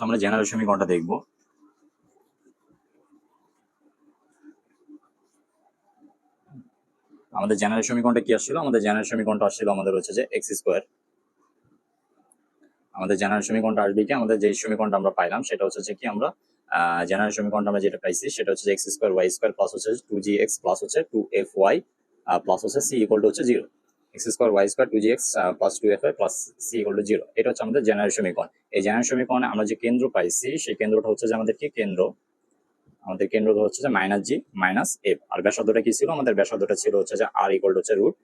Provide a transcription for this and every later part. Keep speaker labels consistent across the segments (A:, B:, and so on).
A: আমরা জেনারেল সমীকরণটা দেখব। আমাদের জেনারেল সমীকরণটা কি আসছিল? আমাদের জেনারেল সমীকরণটা আসছিল আমাদের হচ্ছে যে এক্স স্কোয়ার। আমাদের জেনারেল সমীকরণটা আসবে কি, আমাদের যে সমীকরণটা আমরা পাইলাম সেটা হচ্ছে যে কি, আমরা জেনারেল সমীকরণটা আমরা যেটা পাইছি সেটা হচ্ছে x square y square plus হচ্ছে 2gx প্লাস হচ্ছে 2fy প্লাস হচ্ছে c ইকুয়াল টু হচ্ছে 0। X square y square 2gx plus 2fy plus c equal to 0, এটা হচ্ছে আমাদের জেনারেল সমীকরণ। এই জেনারেল সমীকরণে আমরা যে কেন্দ্র পাইছি সেই কেন্দ্রটা হচ্ছে যে আমাদের কি কেন্দ্র, আমাদের কেন্দ্র হচ্ছে যে মাইনাস জি মাইনাস এফ। আর ব্যাসার্ধটা কি ছিল? আমাদের ব্যাসার্ধটা ছিল হচ্ছে যে আর ইকুয়াল টু হচ্ছে root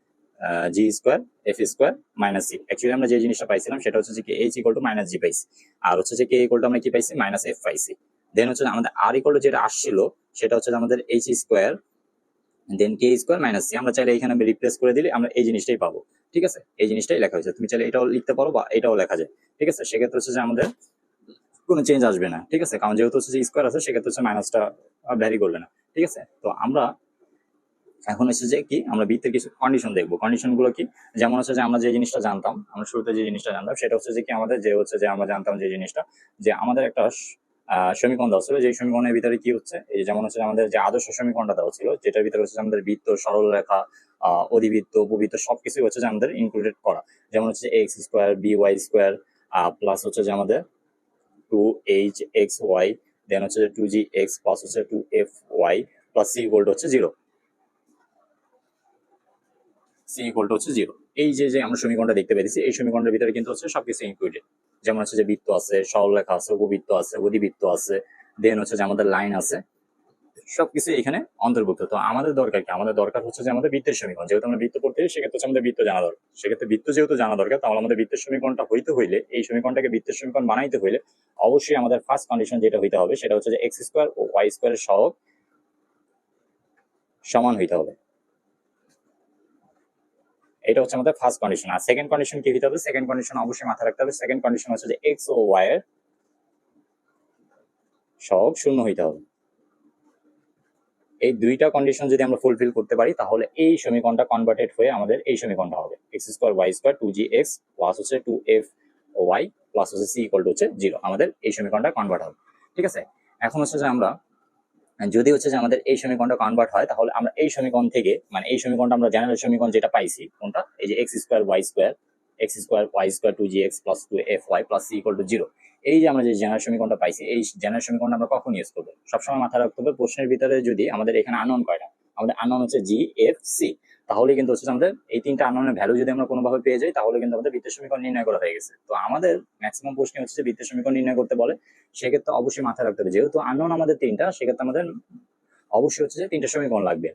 A: G square F square minus C. Actually আমরা যে জিনিসটা পাইছিলাম সেটা হচ্ছে যে H equal to minus G পাইছি, আর হচ্ছে যে কে ইকুয়াল টু আমরা কি পাইছি? মাইনাস এফ পাইছি। দেন হচ্ছে আমাদের আর ইকুয়াল টু যেটা আসছিল সেটা হচ্ছে আমাদের এইচ স্কোয়ার দেন কে স্কোয়ার মাইনাস সি। আমরা চাইলে এখানে রিপ্লেস করে দিলে আমরা এই জিনিসটাই পাবো। ঠিক আছে, এই জিনিসটাই লেখা হয়েছে। তুমি চাইলে এটাও লিখতে পারো বা এটাও লেখা যায়। ঠিক আছে, সেক্ষেত্রে হচ্ছে যে আমাদের কোনো চেঞ্জ আসবে না। ঠিক আছে, কারণ যেহেতু হচ্ছে যে স্কোয়ার আছে সেক্ষেত্রে হচ্ছে মাইনাসটা ভ্যারি করবে না। ঠিক আছে, তো আমরা এখন হচ্ছে যে কি, আমরা বৃত্তের কিছু কন্ডিশন দেখবো। কন্ডিশন গুলো কি? যেমন হচ্ছে যে আমরা যে জিনিসটা জানতাম, আমরা শুরুতে যে জিনিসটা জানতাম সেটা হচ্ছে যে কি, আমাদের যে হচ্ছে যে আমরা জানতাম যে জিনিসটা, যে আমাদের একটা সমীকরণ দেওয়া ছিল, যে সমীকরণের ভিতরে কি হচ্ছে, এই যেমন হচ্ছে আমাদের যে আদর্শ সমীকরণটা দেওয়া ছিল, যেটার ভিতরে হচ্ছে আমাদের বৃত্ত, সরল রেখা, অধিবৃত্ত, উপবৃত্ত সবকিছু হচ্ছে যে আমাদের ইনক্লুডেড করা। যেমন হচ্ছে x square b y square plus হচ্ছে যে আমাদের 2hxy, দেন হচ্ছে 2gx প্লাস হচ্ছে 2fy plus c equal to হচ্ছে 0। c ইকুয়াল টু হচ্ছে 0। এই যে যে আমরা সমীকরণটা দেখতে পেরেছি, এই সমীকরণের ভিতরে কিন্তু হচ্ছে সবকিছু ইনক্লুডেড। যেমন হচ্ছে যে বৃত্ত আছে, সরলরেখা আছে, উপবৃত্ত আছে, অধিবৃত্ত আছে, দেন হচ্ছে যে আমাদের লাইন আছে, সবকিছু এখানে অন্তর্ভুক্ত। তো আমাদের দরকার কি? আমাদের দরকার হচ্ছে যে আমাদের বৃত্তের সমীকরণ। যেহেতু আমরা বৃত্ত পড়তে সেক্ষেত্রে হচ্ছে আমাদের বৃত্ত জানা দরকার। সেক্ষেত্রে বৃত্ত যেহেতু জানা দরকার, তাহলে আমাদের বৃত্তের সমীকরণটা হইতে হইলে, এই সমীকরণটাকে বৃত্তের সমীকরণ বানাইতে হইলে অবশ্যই আমাদের ফার্স্ট কন্ডিশন যেটা হইতে হবে সেটা হচ্ছে যে এক্স স্কোয়ার ও ওয়াই স্কোয়ারের সহগ সমান হইতে হবে। এটা হচ্ছে আমাদের ফার্স্ট কন্ডিশন। আর সেকেন্ড কন্ডিশন কি হইতে হবে? সেকেন্ড কন্ডিশন অবশ্যই মাথায় রাখতে হবে। সেকেন্ড কন্ডিশন হচ্ছে যে এক্স ও ওয়াই এর সহগ শূন্য হইতে হবে। এই দুইটা কন্ডিশন যদি আমরা ফুলফিল করতে পারি তাহলে এই সমীকরণটা কনভার্টেড হয়ে আমাদের এই সমীকরণটা হবে x square y square 2gx plus হচ্ছে 2f ওয়াই প্লাস হচ্ছে c ইকুয়াল টু হচ্ছে 0। আমাদের এই সমীকরণটা কনভার্ট হবে। ঠিক আছে, এখন হচ্ছে যে আমরা যদি হচ্ছে যে আমাদের এই সমীকরণটা কনভার্ট হয় তাহলে আমরা এই সমীকরণ থেকে, মানে এই সমীকরণটা আমরা জেনারেল সমীকরণ যেটা পাইছি কোনটা, এই যে x square y square 2gx plus 2fy plus c equal to 0, এই যে আমরা যে জেনারেল সমীকরণটা পাইছি, এই জেনারেল সমীকরণটা আমরা কখন ইউজ করবো? সবসময় মাথায় রাখতে হবে প্রশ্নের ভিতরে যদি আমাদের এখানে আননোন কয়টা, আমাদের আননোন হচ্ছে জি এফ সি, তাহলে কিন্তু হচ্ছে আমাদের এই তিনটা আননোনের ভ্যালু যদি আমরা কোনোভাবে পেয়ে যাই তাহলে কিন্তু আমাদের বৃত্তের সমীকরণ নির্ণয় করা হয়ে গেছে। তো আমাদের ম্যাক্সিমাম প্রশ্ন হচ্ছে যে বৃত্তের সমীকরণ নির্ণয় করতে বলে, সেক্ষেত্রে অবশ্যই মাথায় রাখতে হবে যেহেতু আননোন আমাদের তিনটা, সেক্ষেত্রে আমাদের অবশ্যই হচ্ছে যে তিনটা সমীকরণ লাগবে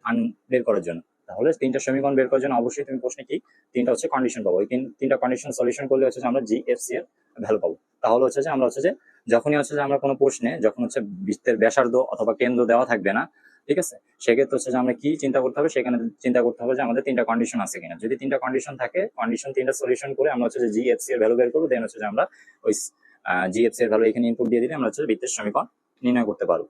A: বের করার জন্য। তাহলে তিনটা সমীকরণ বের করার জন্য অবশ্যই তুমি প্রশ্নে কি তিনটা হচ্ছে কন্ডিশন পাবো, এই তিনটা কন্ডিশন সলিউশন করলে হচ্ছে যে আমরা জি এফ সি এর ভ্যালু পাবো। তাহলে হচ্ছে যে আমরা হচ্ছে যে যখনই হচ্ছে যে আমরা কোনো প্রশ্নে যখন হচ্ছে বৃত্তের ব্যাসার্ধ অথবা কেন্দ্র দেওয়া থাকবে না, ঠিক আছে, সেক্ষেত্রে হচ্ছে যে আমরা কি চিন্তা করতে হবে? সেখানে চিন্তা করতে হবে যে আমাদের তিনটা কন্ডিশন আছে কিনা। যদি তিনটা কন্ডিশন থাকে, কন্ডিশন তিনটা সলিউশন করে আমরা হচ্ছে যে জি এফ সি এর ভ্যালু বের করবো, দেন হচ্ছে যে আমরা ওই জি এফ সি এর ভ্যালু এখানে ইনপুট দিয়ে দিলে আমরা হচ্ছে বৃত্তের সমীকরণ নির্ণয় করতে পারবো।